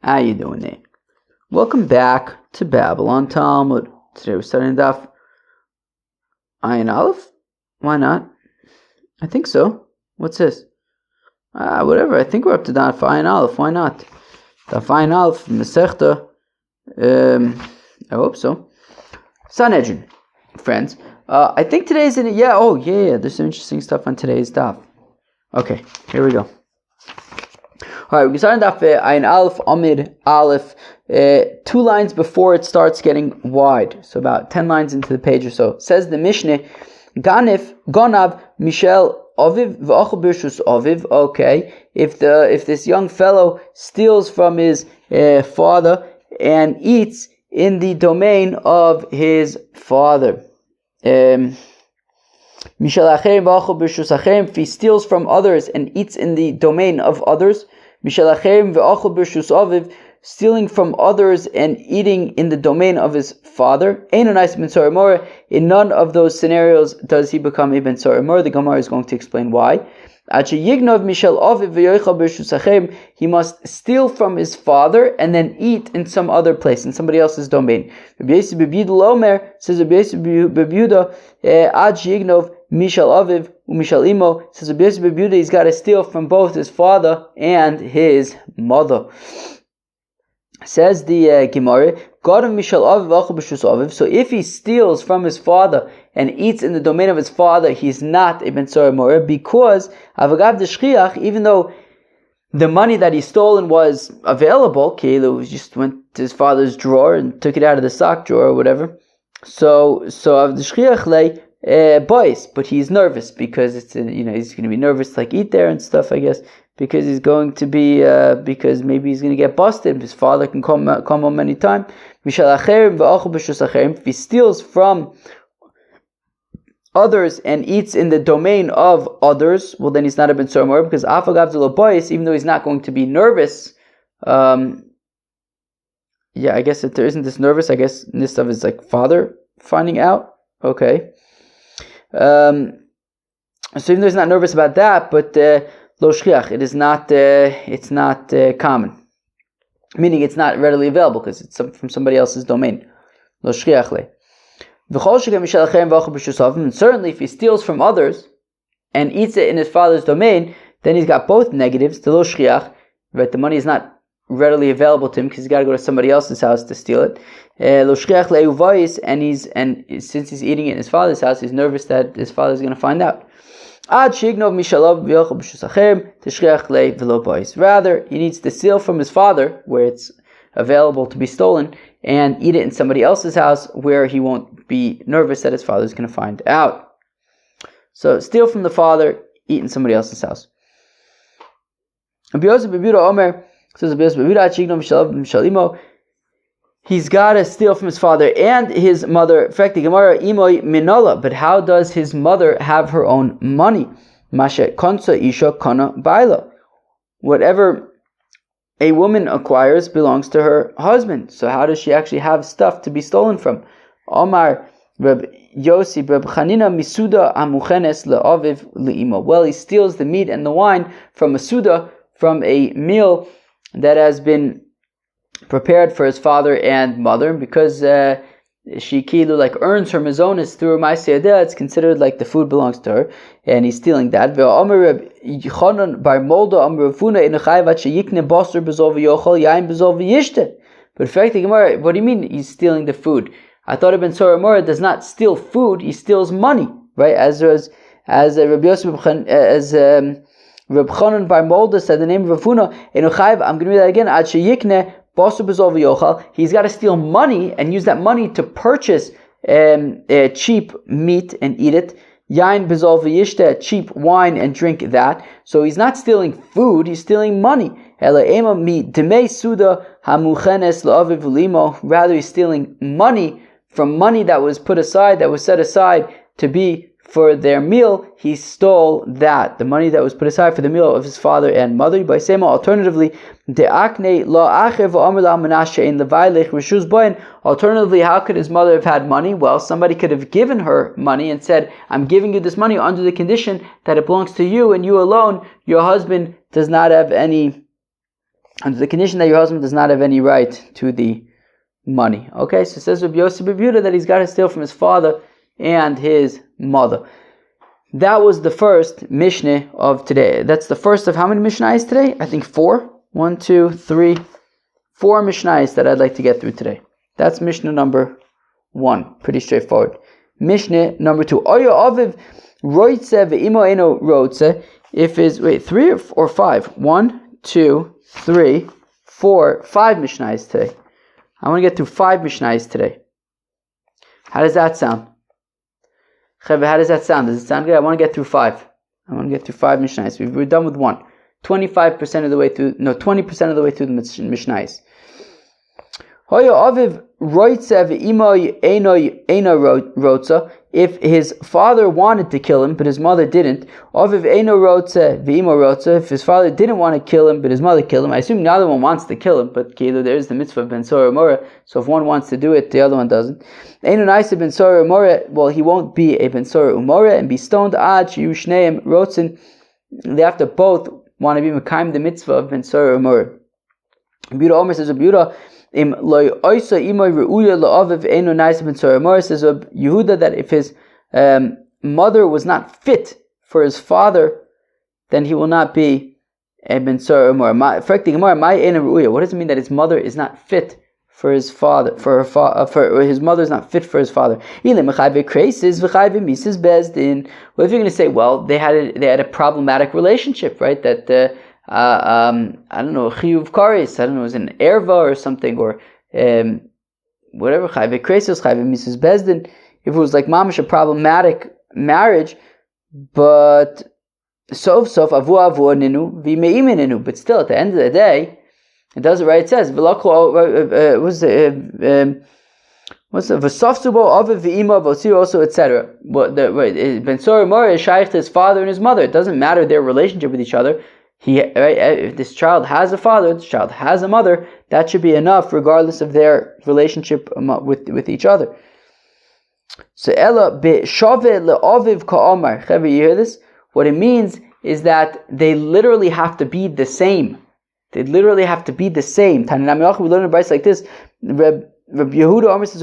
How you doing there? Welcome back to Babylon Talmud. Today we're starting Daf Ayin Aleph. Why not? I think so. What's this? Whatever. I think we're up to Daf Ayin Aleph. Why not? Daf Ayin Aleph Masechta. I hope so. Sanhedrin, friends. I think today's in it. Yeah. Oh, yeah. There's some interesting stuff on today's Daf. Okay. Here we go. Alright, we start in Daf Ayin Aleph, Amid Aleph, 2 lines before it starts getting wide. So about 10 lines into the page or so. Says the Mishnah, Gonav, Mishel, Aviv, V'achal Birshus Aviv. Okay, if this young fellow steals from his father and eats in the domain of his father. Mishel Acherim, V'achal Birshus Acherim, if he steals from others and eats in the domain of others, stealing from others and eating in the domain of his father. In none of those scenarios does he become Ibn Sorimor. The Gemara is going to explain why. He must steal from his father and then eat in some other place, in somebody else's domain. Says Mishal Aviv, Mishal Imo, says he's got to steal from both his father and his mother. Says the Gemara, God of Mishal Aviv, Aviv. So if he steals from his father and eats in the domain of his father, he's not Ibn Sorimor, because Avagav de Shchiach, even though the money that he stolen was available, Keilu just went to his father's drawer and took it out of the sock drawer or whatever. So Av de Shchiach lay boys, but he's nervous because it's he's going to be nervous like eat there and stuff, I guess, because he's going to be because maybe he's going to get busted. His father can come home anytime. If he steals from others and eats in the domain of others, well then he's not a ben sormor, because afagav de boys, even though he's not going to be nervous. I guess if there isn't this nervous, I guess this stuff is like father finding out. Okay. So even though he's not nervous about that, but lo shchiach, it's not common, meaning it's not readily available because it's from somebody else's domain. Lo shchiach le. And certainly, if he steals from others and eats it in his father's domain, then he's got both negatives. The lo shchiach, right? The money is not readily available to him because he's got to go to somebody else's house to steal it. Lo shchiach le'uvais, and since he's eating it in his father's house, he's nervous that his father's going to find out. Rather, he needs to steal from his father, where it's available to be stolen, and eat it in somebody else's house, where he won't be nervous that his father's going to find out. So, steal from the father, eat in somebody else's house. He's got to steal from his father and his mother. In fact, the Gemara, Imoy Minola, but how does his mother have her own money? Mashet konsa isha kana baila. Whatever a woman acquires belongs to her husband. So how does she actually have stuff to be stolen from? Omar Reb Yosi Reb Chanina misuda amuchenes le'aviv le'imo. Well, he steals the meat and the wine from a suda, from a meal that has been prepared for his father and mother, because she kilu like earns her mazonis through her ma'aseh, it's considered like the food belongs to her, and he's stealing that. But effectively, what do you mean he's stealing the food? I thought Ibn Sorimor does not steal food; he steals money, right? As Rabbi Yosef, as Reb Chanan Bar Molda said, the name of Rafuna, I'm going to read that again. Ad sheyikne basu b'zol v'yochal. He's got to steal money and use that money to purchase cheap meat and eat it. Yain b'zol v'yishte, cheap wine and drink that. So he's not stealing food; he's stealing money. Rather, he's stealing money from money that was put aside, that was set aside to be for their meal. He stole that, the money that was put aside for the meal of his father and mother. By same, alternatively, alternatively, how could his mother have had money? Well, somebody could have given her money and said, I'm giving you this money under the condition that it belongs to you and you alone. Your husband does not have any under the condition that your husband does not have any right to the money. Okay, so it says Rabbi Yossi bar Yehuda that he's got to steal from his father and his mother. That was the first Mishnah of today. That's the first of how many Mishnahs today? I think 4. 1, 2, 3, 4 Mishnahs that I'd like to get through today. That's Mishnah number 1. Pretty straightforward. Mishnah number 2. Oya aviv roitze ve'imo eno roitze. If is 3 or 5? 1, 2, 3, 4, 5 Mishnahs today. I want to get through 5 Mishnahs today. How does that sound? How does that sound? Does it sound good? I want to get through 5. I want to get through 5 Mishnahs. We're done with 1. 25% of the way through, 20% of the way through the Mishnahs. If his father wanted to kill him, but his mother didn't. If his father didn't want to kill him, but his mother killed him. I assume the other one wants to kill him, but there is the mitzvah of ben sora umora. So if one wants to do it, the other one doesn't. Well, he won't be a ben sora umora and be stoned. They have to both want to be mekayim the mitzvah of ben sora umora. Buddha Omer says, Buddha, says Yehuda that if his mother was not fit for his father, then he will not be a ben sora umor. What does it mean that his mother is not fit for his father? For his mother is not fit for his father. Well, if you're going to say, well, they had a problematic relationship, right? That I don't know, chiyuv kares, I don't know, it was an erva or something, or whatever, chayve kresos, chayve mises bezdin. If it was like mamish, a problematic marriage, but sof avu ninu v'me'imin ninu, but still at the end of the day, it does it right. It says what's the v'sof subo aviv v'ima v'osir also, etc. But ben sora umora is shaykh to his father and his mother. It doesn't matter their relationship with each other. If this child has a father, this child has a mother, that should be enough, regardless of their relationship with each other. So Ella be'shave le'aviv ka'amar. You hear this? What it means is that they literally have to be the same. They literally have to be the same. Tananam Yachid, we learn a verse like this. Rabbi Yehuda Omer says,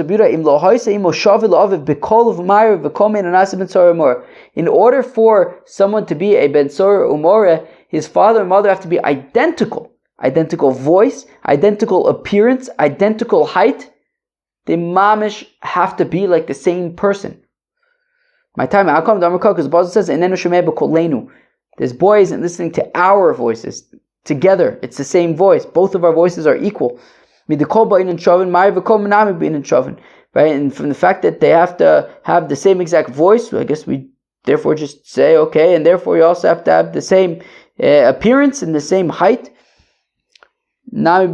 in order for someone to be a ben sora umora, his father and mother have to be identical voice, identical appearance, identical height. They mamish have to be like the same person. My time, how come the Amrikah? Because the Bible says, this boy isn't listening to our voices together. It's the same voice. Both of our voices are equal. Right? And from the fact that they have to have the same exact voice, I guess we therefore just say, okay, and therefore you also have to have the same appearance and the same height. So,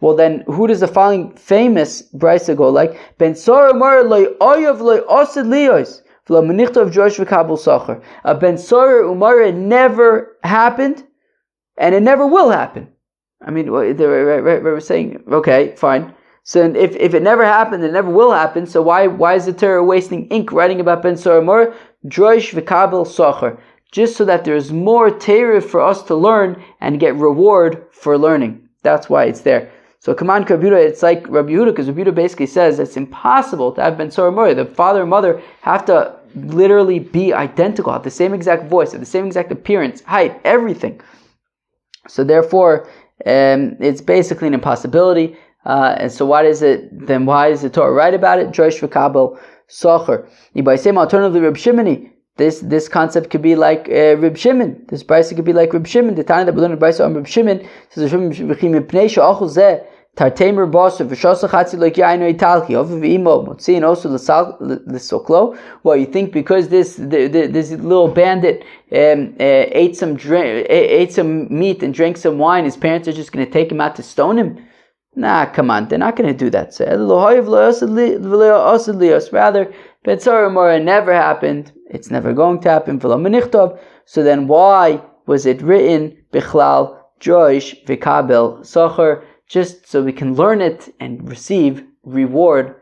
well then, who does the following famous brisa go like? Ben sora umora loy oyav loy osid liyos v'lo menichta of Josh v'kabel sachar. A ben sora umora never happened, and it never will happen. I mean, we're saying, okay, fine. So if it never happened, it never will happen. So why is the Torah wasting ink writing about ben sora umora? Drosh v'kabel sachar, just so that there's more Torah for us to learn and get reward for learning. That's why it's there. So come on, Rabbi Yehuda, it's like Rabbi Yehuda, because Rabbi Yehuda basically says it's impossible to have ben sora umora. The father and mother have to literally be identical, have the same exact voice, have the same exact appearance, height, everything. So therefore, it's basically an impossibility. And so why does the Torah write about it? Josh v'kabel socher. By same alternatively, Reb Shimoni, this concept could be like Reb Shimon. This brisa could be like Reb Shimon. The Tanya that we learned in brisa on Reb Shimon says, Tartemer boss of Vishosachatzi like Yaino Italki of Imo Motsi and also the Soklo. Well, you think because this little bandit ate some meat and drank some wine, his parents are just going to take him out to stone him? Nah, come on, they're not going to do that. Rather, ben sora umora never happened. It's never going to happen. So then, why was it written Bichlal Josh Vikabel Socher? Just so we can learn it and receive reward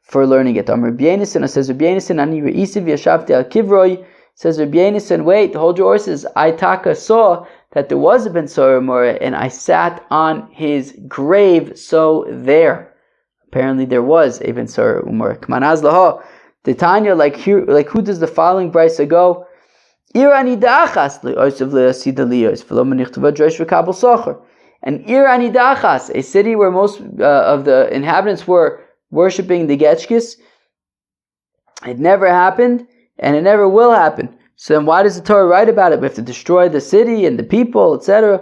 for learning it. Rabbi Yonasan says, Rabbi Yonasan, Ani re'isiv yashavti al kivroi, says Rabbi Yonasan, wait, hold your horses. I taka saw that there was a Ben Sora Umar, and I sat on his grave, so there. Apparently there was a Ben Sora Umar. K'manaz laha, the Tanya, like who does the following brisa go? Ir anidachas le'osav le'asida liyos v'lo manichtava drosh v'kabel socher. And Ir anidachas, a city where most of the inhabitants were worshipping the Getchkis, it never happened, and it never will happen. So then why does the Torah write about it? We have to destroy the city and the people, etc.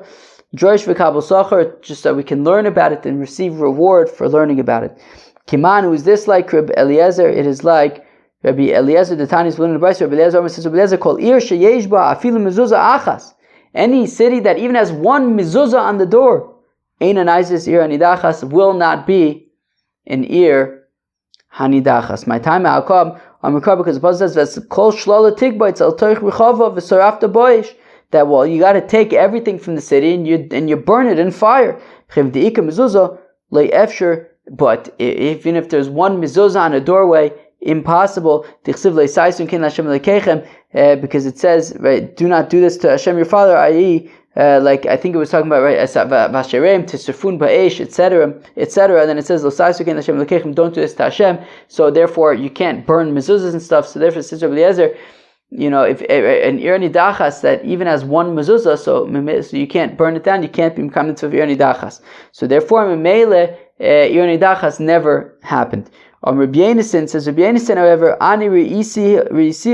Drosh v'kabel socher, just so we can learn about it and receive reward for learning about it. Kiman, who is this like Rabbi Eliezer? It is like Rabbi Eliezer, the Tanya is learning the Brisa. Rabbi Eliezer says, Rabbi Eliezer called Ir sheyesh ba afilu mezuzah achas. Any city that even has one mezuzah on the door, ein anizis ir hanidachas, will not be an ir hanidachas. My time I'll come. I'm recording because the Pasuk says kol shlala tigbaitz al toich rechava v'sarafta boish. That you got to take everything from the city and you burn it in fire. But even if there's one mezuzah on a doorway, impossible. Because it says, right, do not do this to Hashem your Father, i.e., like I think it was talking about, right, Vasherem, Tisrafun Ba'esh, etc., etc. And then it says, don't do this to Hashem. So therefore, you can't burn mezuzahs and stuff. So therefore, Sister Eliezer, if an Ir Nidachas that even has one mezuzah, so you can't burn it down, you can't be coming to Ir Nidachas. So therefore, Memele, Ir Nidachas never happened. Rabbi Yonasan says, Rabbi Yonasan, however, Ani Re'isi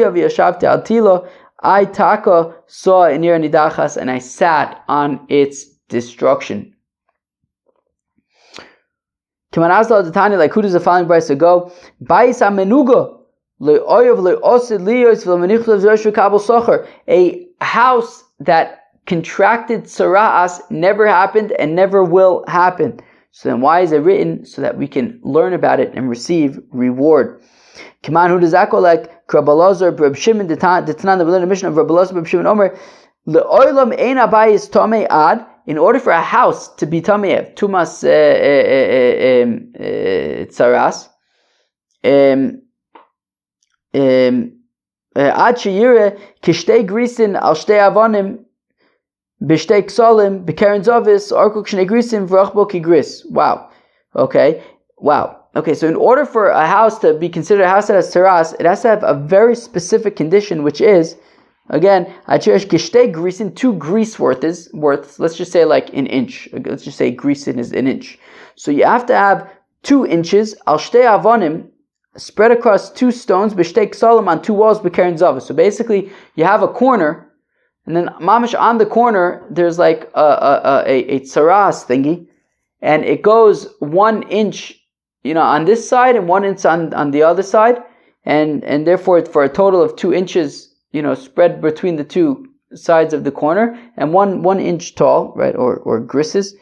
of Yashavti Al Tilo, I Taka saw an Ir Nidachas and I sat on its destruction. Kimanazla the Tanya, like who does the following brisa go? Bais Amenuga. A house that contracted sara'as never happened and never will happen. So then why is it written? So that we can learn about it and receive reward. Kaman, who does that go like? Krabalazar, Reb Shimon, the Tanan, the mission of Rabalazar, Reb Shimon Omer, Le'olam ein abayis tomei ad, in order for a house to be tomei, tumas tsaras, ad sheyire kishtei grisin al shtei avonim b'shtei ksolim b'keren zovis arkuk shnei grisin v'rachbo kigris. Wow. Okay. So in order for a house to be considered a house that has teras, it has to have a very specific condition, which is, again, achirish kishtei grisin, 2 grease worths, let's just say like an inch. Let's just say grisin is an inch. So you have to have 2 inches al shtei avonim, spread across 2 stones, b'shtei ksalim, on 2 walls, b'keren zavah. So basically, you have a corner, and then mamish on the corner, there's like a tsaras thingy, and it goes 1 inch, on this side, and 1 inch on the other side, and therefore for a total of 2 inches, spread between the 2 sides of the corner, and 1 inch tall, right, or grisses.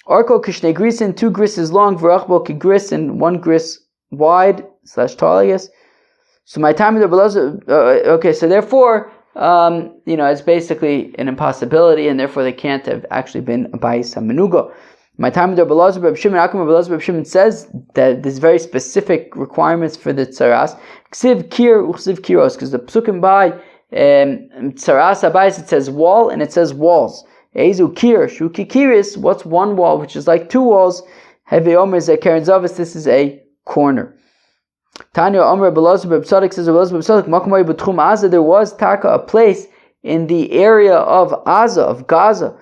Arko kishne grisin, 2 grisses long, v'rachbo kigris, and 1 gris wide / tall, I guess. So my time of the okay, so therefore, it's basically an impossibility, and therefore they can't have actually been a bayis hamenuga. My time of the Reb Shimon says that there's very specific requirements for the tsaras. Ksiv kir uchsiv kiros, because the psukim by tsaras abayis, it says wall and it says walls. Ezu kir shuki kiris, what's 1 wall which is like 2 walls? Hevi omer is a keren zavis, this is a corner. Tanya Omer Belazar B'Tzadik says Makamay B'Tchum Aza, there was taka a place in the area of Aza, of Gaza,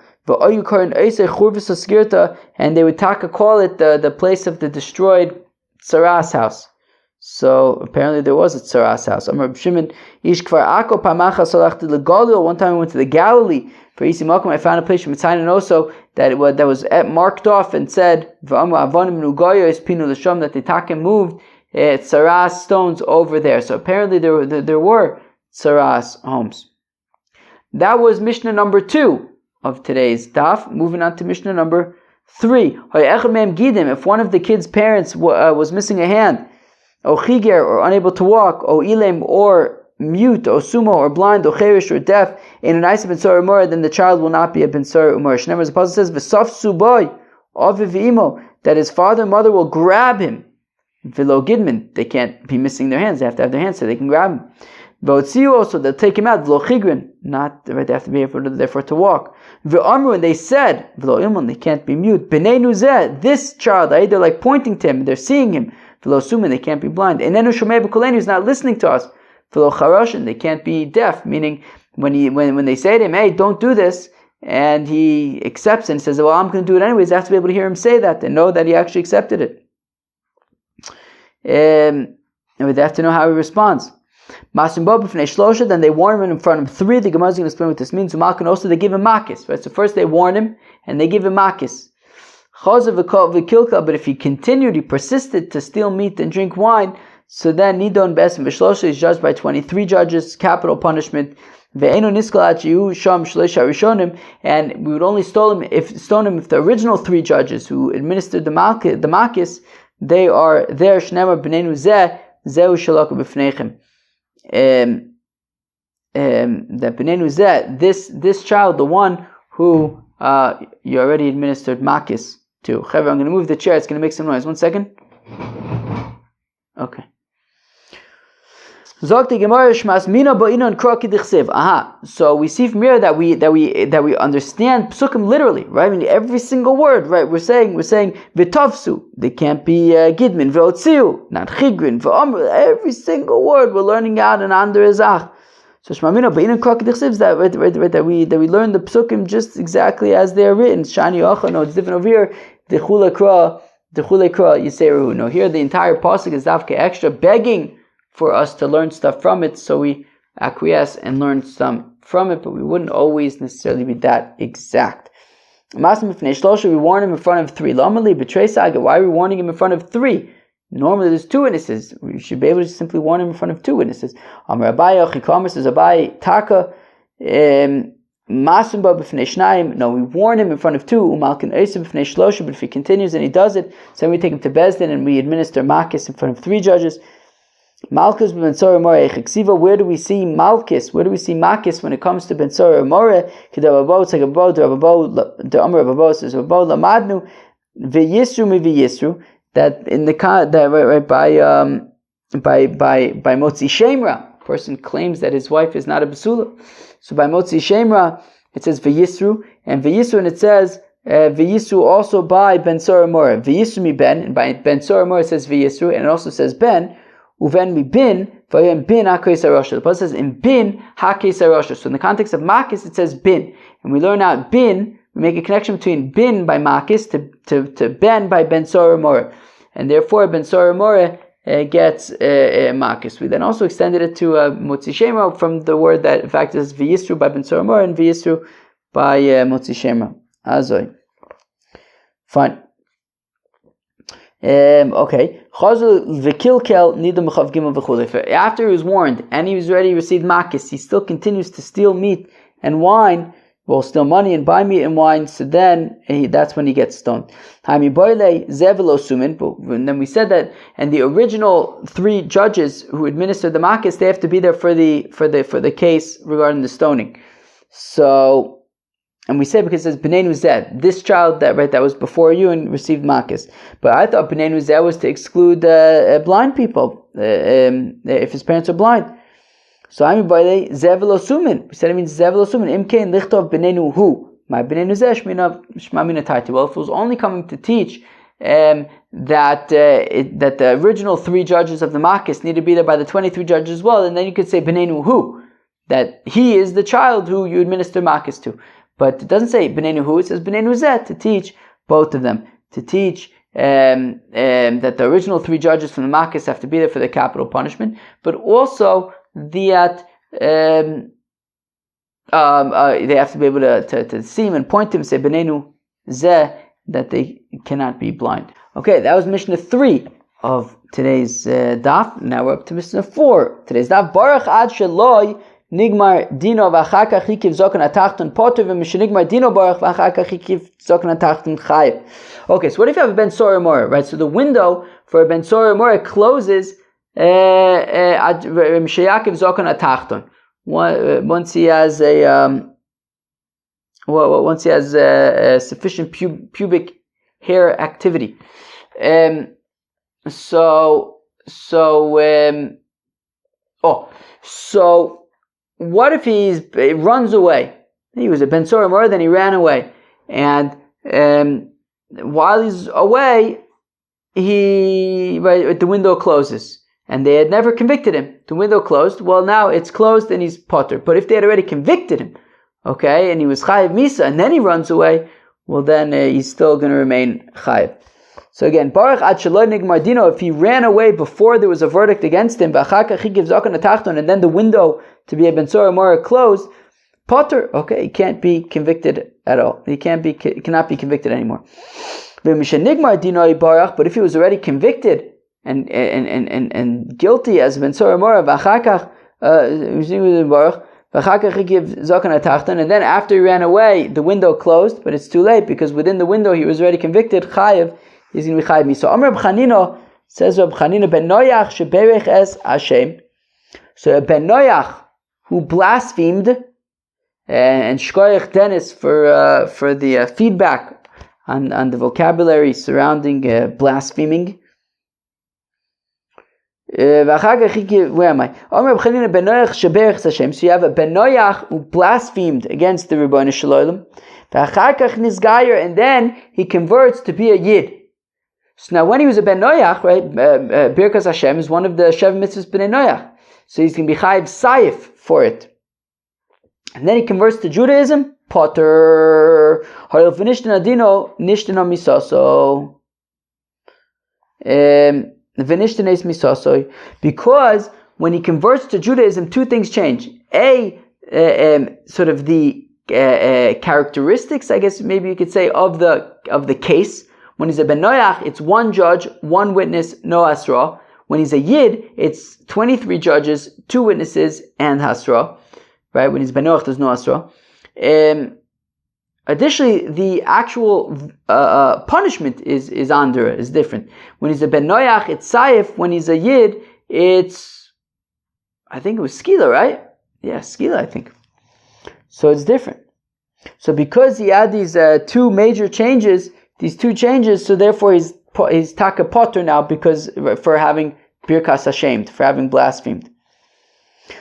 and they would taka call it the place of the destroyed Tsaras house. So apparently there was a Tsaras house. Omer Shimon Ish Kfar Ako Pamacha Salachti LeGalil. One time I went to the Galilee for Isi Malkum. I found a place from Mitzrayim also that was marked off and said that the taka moved tsaras stones over there. So apparently there were tsaras homes. That was Mishnah number 2 of today's daf. Moving on to Mishnah number 3. If one of the kids' parents was missing a hand, or chiger, or unable to walk, or ilem, or mute, or sumo, or blind, or cherish, or deaf, in an ice ben sar umar, then the child will not be a ben sar umar. Shneimar, as the Apostle says, v'saf suboy, aviv imo, that his father and mother will grab him. V'lo gidman, they can't be missing their hands, they have to have their hands so they can grab him. V'otziu also, they'll take him out, v'lo chigrin, not, right, they have to be able to, therefore to walk. V'amru, and they said, v'lo ilmun, they can't be mute. B'neinu zeh, this child, they're like pointing to him, they're seeing him. V'lo sumin, they can't be blind. Enenu shomei b'koleinu, he's not listening to us. V'lo charoshin, they can't be deaf, meaning when they say to him, hey, don't do this, and he accepts it and says, well, I'm going to do it anyways, they have to be able to hear him say that and know that he actually accepted it. And they have to know how he responds. Then they warn him in front of 3. The Gemara is going to explain what this means. Also, they give him makis. Right? So first they warn him and they give him makis. But if he continued, he persisted to steal meat and drink wine, so then Nidon Besim V'Shlosha is judged by 23 judges, capital punishment. And we would only stone him if the original 3 judges who administered the makis, they are there. Shneimar b'neinu zeh zehu shalaku b'fneichem. That b'neinu zeh, this child, the one who you already administered makis to. Chaver, I'm going to move the chair. It's going to make some noise. 1 second. Okay. So we see from here that we understand psukim literally, right? I mean, every single word, right? We're saying v'tavsu, they can't be gidmin, v'otziu, not chigrin, v'amr. Every single word we're learning out and under izach. So shmamina ba'inon kraki d'chsiv, that we learn the psukim just exactly as they are written. Shani ocha, no, it's different over here. D'chule kra yiseru. No, here the entire pasuk is davke extra, begging for us to learn stuff from it, so we acquiesce and learn some from it, but we wouldn't always necessarily be that exact. We warn him in front of 3. Why are we warning him in front of 3? Normally there's 2 witnesses. We should be able to simply warn him in front of 2 witnesses. Amar Abaye, Chikamas is Abaye, Taka, no, we warn him in front of 2. But if he continues and he does it, so we take him to Bezdin and we administer Makis in front of 3 judges. Malchus ben Tzora More Echiksiva. Where do we see Malchus? Where do we see Makis when it comes to Ben Tzora More? Kedavabo Tzagabo the Amar Rababo says Rababo Lamadnu VeYisru mi VeYisru, that in the right by Motzi Shemra, a person claims that his wife is not a basula. So by Motzi Shemra it says VeYisru, and VeYisru, and it says VeYisru also by Ben Tzora More. VeYisru mi Ben, and by Ben Tzora More it says VeYisru, and it also says Ben. Uven mi bin, vayem bin hakes arosha. The Pasuk says in bin hakes arosha. So in the context of makis, it says bin, and we learn out bin. We make a connection between bin by makis to ben by Ben Tzora More, and therefore Ben Tzora More gets makis. We then also extended it to Motzi Shema from the word that in fact is v'yisru by Ben Tzora More and v'yisru by Motzi Shema. Azoi. Fine. Okay. After he was warned and he was ready to receive makis, he still continues to steal meat and wine, steal money and buy meat and wine, so then that's when he gets stoned. But then we said that, and the original 3 judges who administered the makis, they have to be there for the case regarding the stoning. So, and we say because it says B'nei Nuzeh, this child that was before you and received makis. But I thought B'nei Nuzeh was to exclude blind people if his parents are blind. So I mean by the Zevelo Sumin. We said it means Zevelo Sumin. Imkein lichtov B'nei Nuhu. My B'nei Nuzeh shmamina taiti. Well, if it was only coming to teach that the original 3 judges of the makis need to be there by the 23 judges as well, and then you could say B'nei Nuhu, that he is the child who you administer makis to. But it doesn't say B'nei Nuhu, it says B'nei Nuzeh, to teach both of them. To teach that the original 3 judges from the makis have to be there for the capital punishment, but also that they have to be able to see him and point to him and say B'nei Nuzeh, that they cannot be blind. Okay, that was Mishnah 3 of today's daf. Now we're up to Mishnah 4. Today's daf, Baruch Ad Sheloi Nigmar Dino v'achakach hikiv zokon atachton poter v'mishenigmar Dino baruch v'achakach hikiv zokon atachton chayiv. Okay, so what if you have a Ben Tzora More, right? So the window for a Ben Tzora More closes at Mishayakiv zokon atachton. Once he has sufficient pubic hair activity. So what if he runs away? He was a Ben Sora Mora, then he ran away. And while he's away, the window closes. And they had never convicted him. The window closed. Well, now it's closed and he's potter. But if they had already convicted him, okay, and he was chayiv misa, and then he runs away, well, then he's still going to remain chayiv. So again, Baruch ad shaloi nigmar dino, if he ran away before there was a verdict against him, v'achakach he gives zakan atachton, and then the window to be a ben sora mora closed, potter, okay, he can't be convicted at all. He cannot be convicted anymore. V'mishenigmar dino baruch, but if he was already convicted and guilty as ben sora mora, v'achakach baruch, v'achakach he gives zakan atachton, and then after he ran away, the window closed, but it's too late because within the window he was already convicted. Chayiv. He's going to be chayiv misa. Amar Reb Chanina, says Reb Chanina, ben noyach sheberech es Hashem. So a ben noyach who blasphemed, and shkoyach Dennis for the feedback on the vocabulary surrounding blaspheming. Where am I? Amar Reb Chanina ben noyach sheberech es Hashem. So you have a ben noyach who blasphemed against the Rebbeinu Shalom. V'achakach nizgayer, and then he converts to be a yid. So now when he was a Ben Noyach, right, Birkas Hashem is one of the Shev Mitzvahs B'nei Noyach. So he's going to be Chayiv Saif for it. And then he converts to Judaism, Potter, Haril V'nishtan Adino, Nishtan Misaso. V'nishtan Es Misaso. Because when he converts to Judaism, two things change. Sort of the characteristics, I guess maybe you could say, of the case. When he's a Ben Noyach, it's one judge, one witness, no Hasra. When he's a Yid, it's 23 judges, 2 witnesses, and Hasra. Right? When he's Ben Noyach, there's no Hasra. Additionally, the actual punishment is different. When he's a Ben Noyach, it's Saif. When he's a Yid, it's, I think it was Skila, right? Yeah, Skila, I think. So it's different. So because he had these two major changes, so therefore he's taka potter now because for having birkas hashem, for having blasphemed.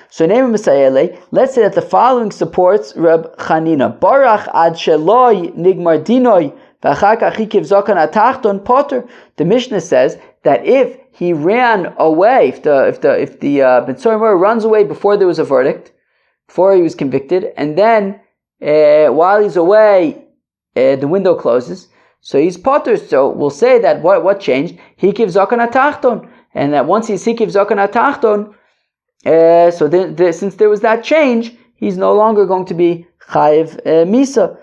So name of Messiah, let's say that the following supports Reb Chanina. Barach ad sheloi nigmar dinoi v'achakach hikiv zakan atachton potter. The Mishnah says that if he ran away, if the Ben Sora Mora runs away before there was a verdict, before he was convicted, and then while he's away, the window closes. So he's potter. So we'll say that what changed? He gives zakan atachton, and that once he gives zakan atachton, since there was that change, he's no longer going to be chayiv misa.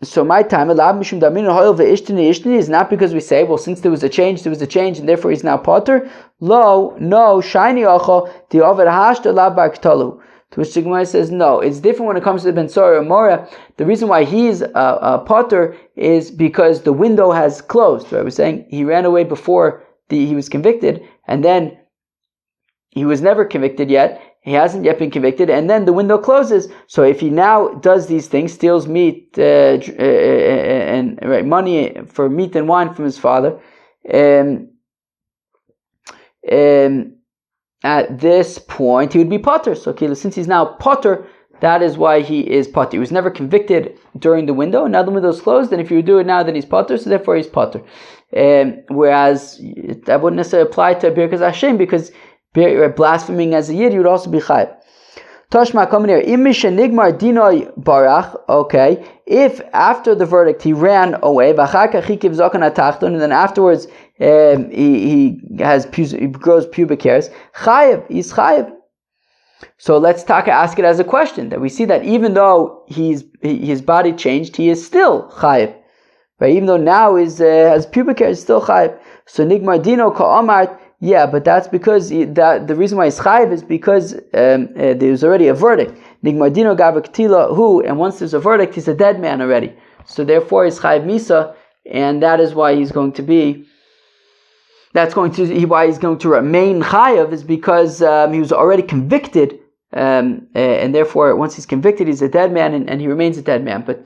So my time is not because we say, well, since there was a change, and therefore he's now potter. Lo, no, shiny acha the over hashta lav baktalu. To which the Gemara says, no, it's different when it comes to the Ben Sora Mora. The reason why he's a potter is because the window has closed. Right? We're saying he ran away before he was convicted, and then he was never convicted yet. He hasn't yet been convicted, and then the window closes. So if he now does these things, steals meat and money for meat and wine from his father, at this point he would be potter. So since he's now potter, that is why he is potter. He was never convicted during the window, and now the window is closed, and if you do it now, then he's potter, so therefore he's potter. Whereas that wouldn't necessarily apply to Birkas Hashem, because blaspheming as a yid, you would also be chayiv. Toshma coming here. Nigmar dinoi barach. Okay, if after the verdict he ran away, v'achakach he gives zakan atachton, and then afterwards he grows pubic hairs. Chayiv, he's chayiv. So let's ask it as a question, that we see that even though his body changed, he is still chayiv. Right? Even though now has pubic hair, is still chayiv. So nigmar dino ka'amart. Yeah, but that's because the reason why he's chayiv is because there's already a verdict. Nigmar dino gavaktila hu, and once there's a verdict, he's a dead man already. So therefore, he's chayiv misa, and that is why he's going to be. Why he's going to remain chayiv is because he was already convicted, and therefore, once he's convicted, he's a dead man, and he remains a dead man. But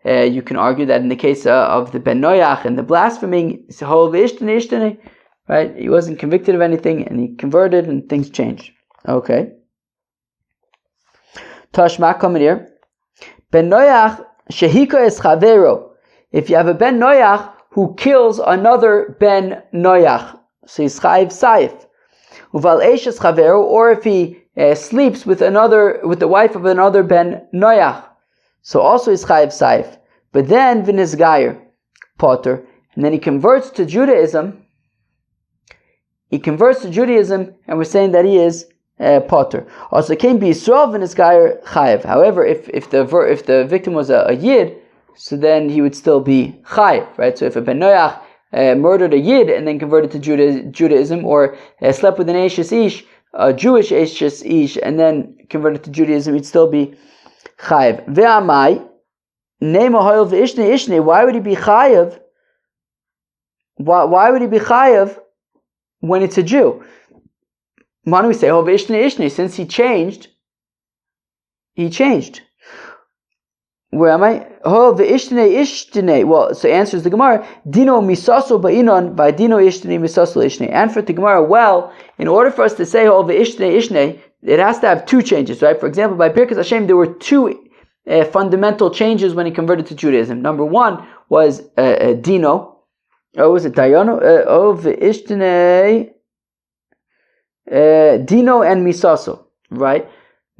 you can argue that in the case of the Ben Noyach and the blaspheming, it's whole ishtane. Right? He wasn't convicted of anything, and he converted, and things changed. Okay. Tashma, coming here. Ben Noach shehika es chavero. If you have a Ben Noach who kills another Ben Noach, so he's chayiv saif. Uval eshes chavero, or if he sleeps with the wife of another Ben Noach, so also he's chayiv saif. But then v'nizgayer potter, and then he converts to Judaism. And we're saying that he is potter. Also, came be Yisrael v'nizgayer chayiv. However, if the victim was a Yid, so then he would still be chayiv, right? So if a Ben Noach murdered a Yid and then converted to Judaism, or slept with an Eshes Ish, a Jewish Eshes Ish, and then converted to Judaism, he'd still be chayiv. Ve'amai Nema hoil v'ishne ishne. Why would he be chayiv? Why would he be chayiv when it's a Jew? Why don't we say, oh, v'ishne ishne, since he changed. Where am I? Oh, v'ishne ishtene. Well, so answers the Gemara, dino misaso ba'inon, v'dino ishtene misaso ishne. And for the Gemara, well, in order for us to say, oh, v'ishne ishne, it has to have two changes, right? For example, by Birkas Hashem, there were two fundamental changes when he converted to Judaism. Number one was dino. Oh, was it Dayano? V'ishtene dino and misaso, right?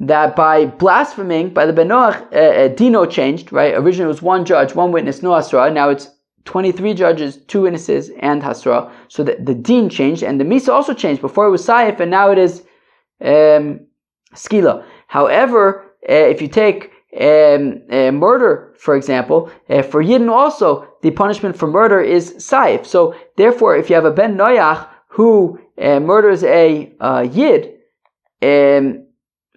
That by blaspheming, by the Ben Noach, dino changed, right? Originally it was one judge, one witness, no hasra. Now it's 23 judges, 2 witnesses, and hasra. So the din changed, and the misa also changed. Before it was saif, and now it is skila. However, if you take murder, for example, for Yidden also, the punishment for murder is saif. So therefore, if you have a Ben Noach who murders a Yid,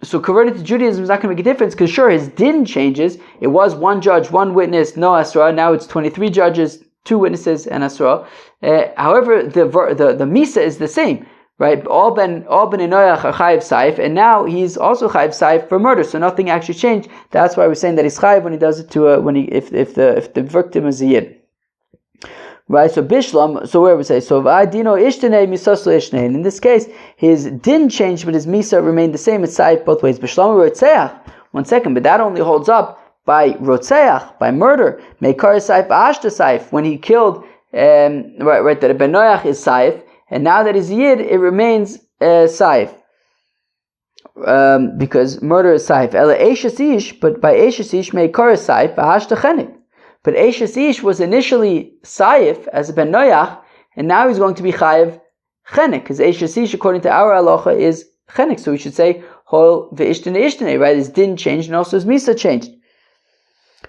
so converted to Judaism is not going to make a difference, because sure, his din changes. It was one judge, one witness, no asra. Now it's 23 judges, 2 witnesses, and asra. However, the misa is the same, right? All ben Noach are chayiv saif, and now he's also chayiv saif for murder. So nothing actually changed. That's why we're saying that he's chayiv when he does it to if the victim is a Yid. Right, so Bishlam, so where we say, so V'adino ishtene misaslo ishtene. And in this case, his din changed, but his misa remained the same. It's saif both ways. Bishlam rotzeach. 1 second, but that only holds up by rotzeach, by murder. Meikar saif ashta saif. When he killed, right, that a Ben Noach is saif, and now that he's Yid, it remains saif. Because murder is saif. Ela eshes ish, but by eshes ish meikar saif ashta chenik. But Eshes Ish was initially Saif as a Ben Noach, and now he's going to be Chayiv Chenek, because Eshes Ish, according to our halacha, is Chenek. So we should say Hol ve'ishtene ishtene, right? His din changed and also his misa changed.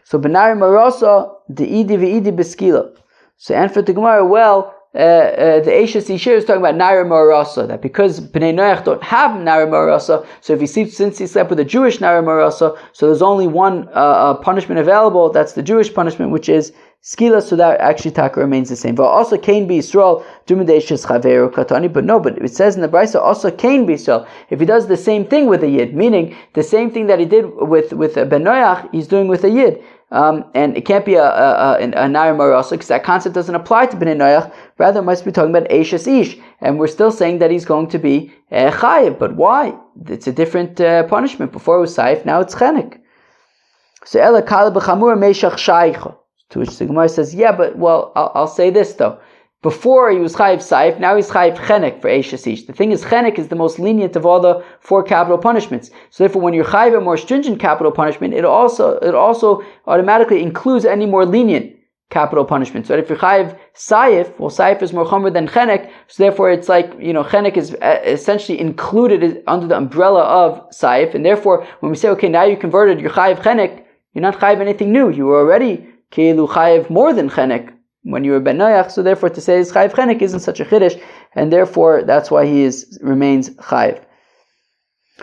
So Benari Marasa the Idi ve'idi beskila. So and for the Gemara, well, the Eshes Ish is talking about Naira Marasa, that because Bnei Noach don't have Naira Marasa, so if since he slept with a Jewish Naira Marasa, so there's only one punishment available, that's the Jewish punishment, which is skila, so that actually taka remains the same. But also Cain be Yisrael, Dumadeshes Chaveru Katani, but it says in the Brisa, also Cain be Yisrael, if he does the same thing with a Yid, meaning the same thing that he did with a Ben Noach, he's doing with a Yid. And it can't be a Nair Marasa, because that concept doesn't apply to Bnei Noach. Rather, it must be talking about Eshes Ish. And we're still saying that he's going to be Chayiv. But why? It's a different punishment. Before it was Saif, now it's Chenek. So, Ela Kala B'chamur Meshach Shaycha. To which the Gemara says, yeah, but, well, I'll say this though. Before he was Chayiv Saif, now he's Chayiv Chenek for Eshes Ish. The thing is, Chenek is the most lenient of all the 4 capital punishments. So therefore, when you're Chayiv a more stringent capital punishment, it also automatically includes any more lenient capital punishment. So if you're Chayiv Saif, well, Saif is more Chomer than Chenek, so therefore it's like, Chenek is essentially included under the umbrella of Saif, and therefore, when we say, okay, now you converted, you're Chayiv Chenek, you're not Chayiv anything new, you were already Keilu Chayiv more than Chenek when you were Ben Noach, so therefore to say he's Chayiv Chenek isn't such a chiddush, and therefore that's why he remains Chayiv.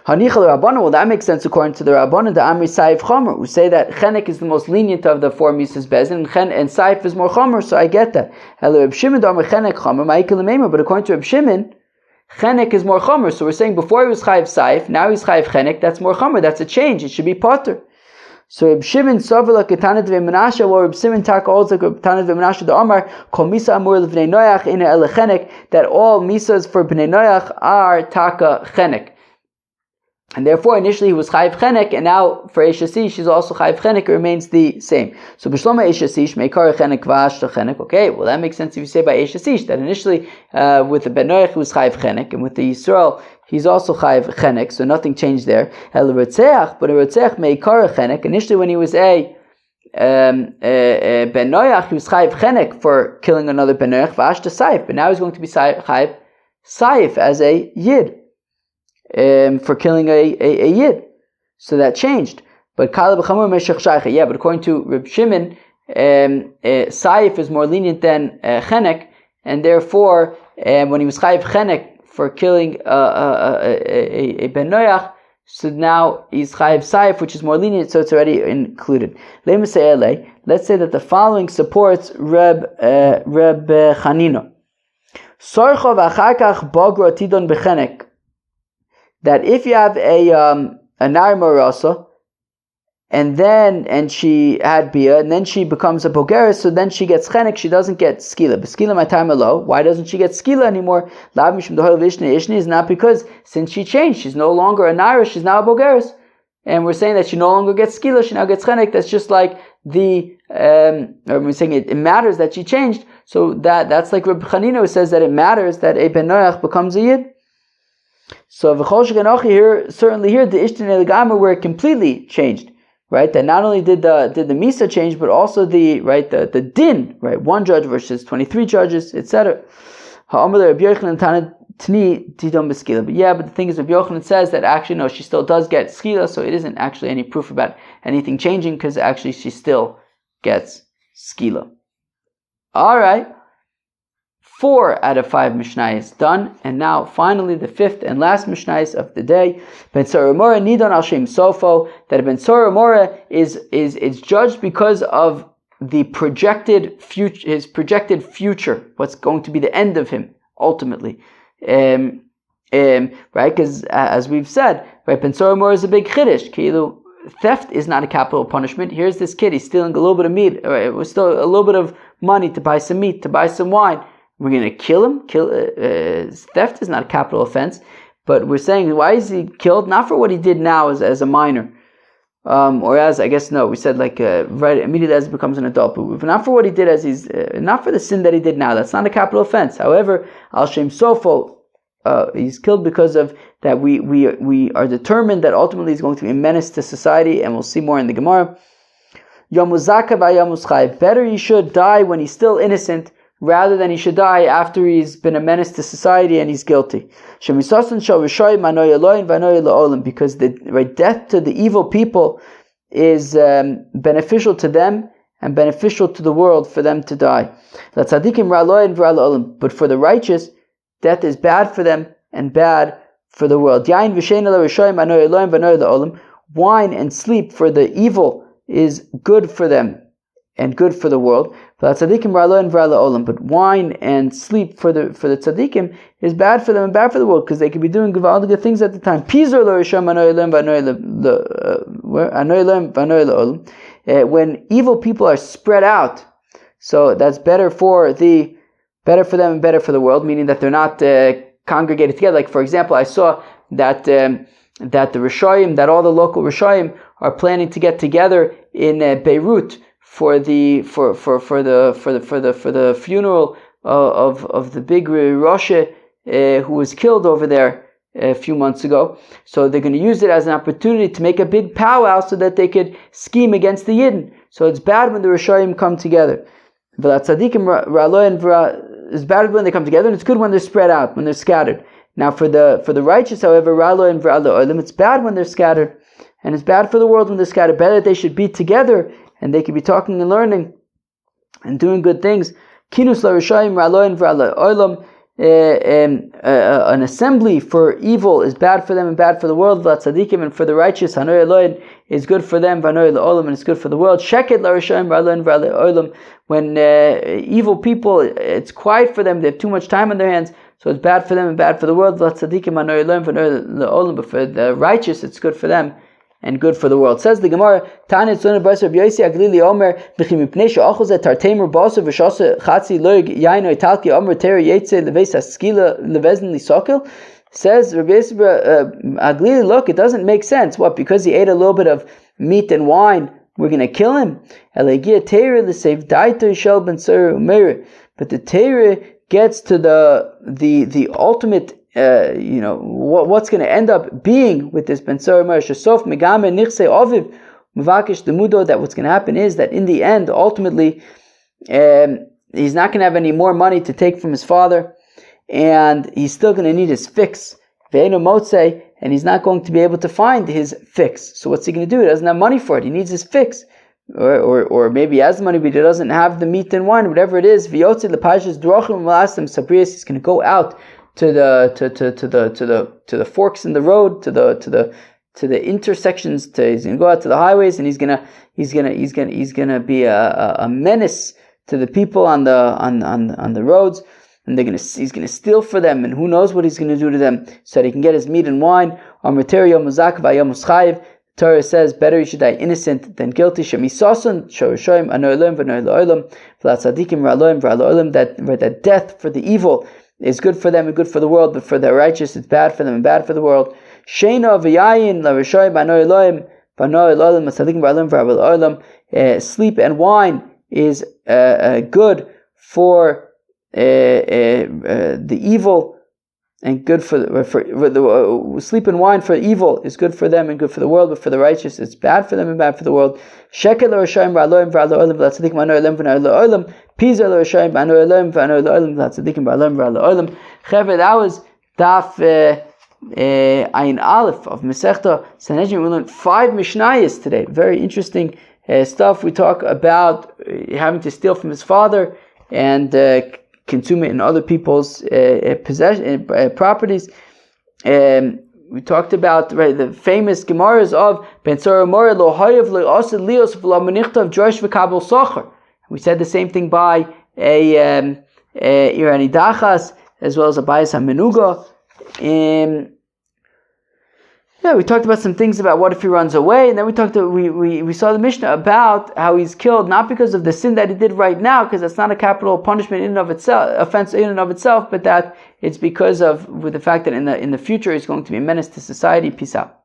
Hanichal Rabbanon, well that makes sense according to the Rabbanon, the Amri Saif Chomer, who say that Chenek is the most lenient of the 4 Misas Bezin, and Saif is more Chomer, so I get that. Hello, Reb Shimon Amri Chenek Chomer, Ma'ikil Meimer, but according to Reb Shimon, Chenek is more Chomer, so we're saying before he was Chayiv Saif, now he's Chayiv Chenek, that's more Chomer, that's a change, it should be Potter. So Reb Shimon Savila Ketanat ve'Menashe, or Reb Shimon Tak also Ketanat ve'Menashe the Omar Kol Misa Amur l'Bnei Noach Ina Ele Chenek, that all misas for Bnei Noach are Taka Chenek. And therefore, initially he was chayiv chenek, and now for Eish Asish, she's also chayiv chenek. It remains the same. So b'shloma Eish Asish meikar chenek v'ashta chenek. Okay, well that makes sense if you say by Eish Asish that initially with the Ben Noach he was chayiv chenek, and with the Yisrael he's also chayiv chenek. So nothing changed there. El Rotzeach, but a Rotzeach meikar chenek. Initially, when he was a Ben Noach, he was chayiv chenek for killing another Ben Noach v'ashta saif. But now he's going to be chayiv saif as a yid. For killing a yid, so that changed. But but according to Reb Shimon, saif is more lenient than chenek, and therefore, when he was chayiv chenek for killing a ben noach, so now he's chayiv saif, which is more lenient, so it's already included. Let's say that the following supports Reb Chanina. Sorcha v'achar bagro tidon bechenek. That if you have a nar marasa, and she had bia, and then she becomes a bogeres, so then she gets chenek, she doesn't get skila. But skila my time alo. Why doesn't she get skila anymore? Lav mishum dohel vishne ishni is not because since she changed, she's no longer a naira, she's now a bogeres, and we're saying that she no longer gets skila, she now gets chenek. That's just like the we're saying it matters that she changed. So that's like Reb Chanina who says that it matters that a ben noach becomes a yid. So v'chol shekanochi here, certainly here, the ishtin eligamer where it completely changed, right? That not only did the misa change, but also the din, right? 1 judge versus 23 judges, etc. But yeah, but the thing is, Rabbi Yochanan says that actually no, she still does get skila, so it isn't actually any proof about anything changing because actually she still gets skila. All right. 4 out of 5 Mishnayos done, and now finally the 5th and last Mishnayos of the day. Ben Tzora Mora Nidon Al Shem Sofo, that Ben Tzora Mora is judged because of the projected future, his projected future, what's going to be the end of him ultimately, right? Because as we've said, right, Ben Tzora Mora is a big chiddush. Kilu, theft is not a capital punishment. Here's this kid; he's stealing a little bit of meat, it was still a little bit of money to buy some meat, to buy some wine. We're going to kill him. Theft is not a capital offense, but we're saying why is he killed? Not for what he did now as a minor, or as I guess no, we said like right immediately as he becomes an adult, but not for what he did as he's not for the sin that he did now. That's not a capital offense. However, al shem sofo, he's killed because of that. We are determined that ultimately he's going to be a menace to society, and we'll see more in the Gemara. Yomuzaka v'yamuschai. Better he should die when he's still innocent, rather than he should die after he's been a menace to society and he's guilty. Because the death to the evil people is beneficial to them and beneficial to the world for them to die. But for the righteous, death is bad for them and bad for the world. Wine and sleep for the evil is good for them and good for the world. But wine and sleep for the tzaddikim is bad for them and bad for the world, because they could be doing good things at the time. When evil people are spread out, so that's better for them and better for the world, meaning that they're not congregated together. Like for example, I saw that the Rishoyim, that all the local Rishoyim are planning to get together in Beirut for the funeral of the big Rosh who was killed over there a few months ago. So they're going to use it as an opportunity to make a big powwow so that they could scheme against the Yidden. So it's bad when the Rishoyim come together. It's bad when they come together, and it's good when they're spread out, when they're scattered. Now for the righteous, however, it's bad when they're scattered, and it's bad for the world when they're scattered. Better that they should be together, and they could be talking and learning and doing good things. Kinus l'rishayim ra'aloin v'ra'olam. An assembly for evil is bad for them and bad for the world. V'atzadikim, and for the righteous, hanoy eloin, is good for them. V'anoy le'olam, and it's good for the world. Sheket l'rishayim ra'aloin v'ra'olam. When evil people, it's quiet for them. They have too much time on their hands, so it's bad for them and bad for the world. V'atzadikim hanoy eloin v'anoy le'olam. But for the righteous, it's good for them and good for the world. Says the Gemara, Tanya Tzuna B'Yosef Yosi Aglili Omer B'Chim Mipnei She'achol Zeh Tartemer B'Osav V'Shasa Chatzi Loig Yaino Italki Omer Teri Yetze Leveis Haskila Levezin Lisokil. Says Rabbi Aglili, look, it doesn't make sense. What, because he ate a little bit of meat and wine, we're going to kill him? But the Torah gets to the ultimate, what's going to end up being with this Ben Sora Mer Shasof Megame Nichse Oviv Mavakish Demudo, that what's going to happen is that in the end, ultimately, he's not going to have any more money to take from his father, and he's still going to need his fix. Ve'eno Motze, and he's not going to be able to find his fix. So what's he going to do? He doesn't have money for it. He needs his fix. Or maybe he has money, but he doesn't have the meat and wine, whatever it is. V'yotze lepashas drochim v'lastem sabrias. He's going to go out to the forks in the road, to the intersections. He's going to go out to the highways, and he's going to be a menace to the people on the roads. And he's going to steal for them, and who knows what he's going to do to them, so that he can get his meat and wine. The Torah says, better you should die innocent than guilty. That death for the evil is good for them and good for the world, but for the righteous it's bad for them and bad for the world. Sleep and wine is good for the evil, and good for the sleep and wine for evil is good for them and good for the world, but for the righteous it's bad for them and bad for the world. That was Daf Ayin Aleph of Masechta Sanhedrin. We learned 5 Mishnayos today. Very interesting stuff. We talk about having to steal from his father and consume it in other people's properties. We talked about the famous Gemaras of Ben Sora Mora Lo Hayav Lo Asid Lios V'Lo Manichtav Josh V'Kabel Socher. We said the same thing by Irani Dachas as well as a Bayis HaMenuga. We talked about some things about what if he runs away, and then we saw the Mishnah about how he's killed not because of the sin that he did right now, because that's not a capital punishment in and of itself, offense in and of itself, but that it's because of with the fact that in the future he's going to be a menace to society. Peace out.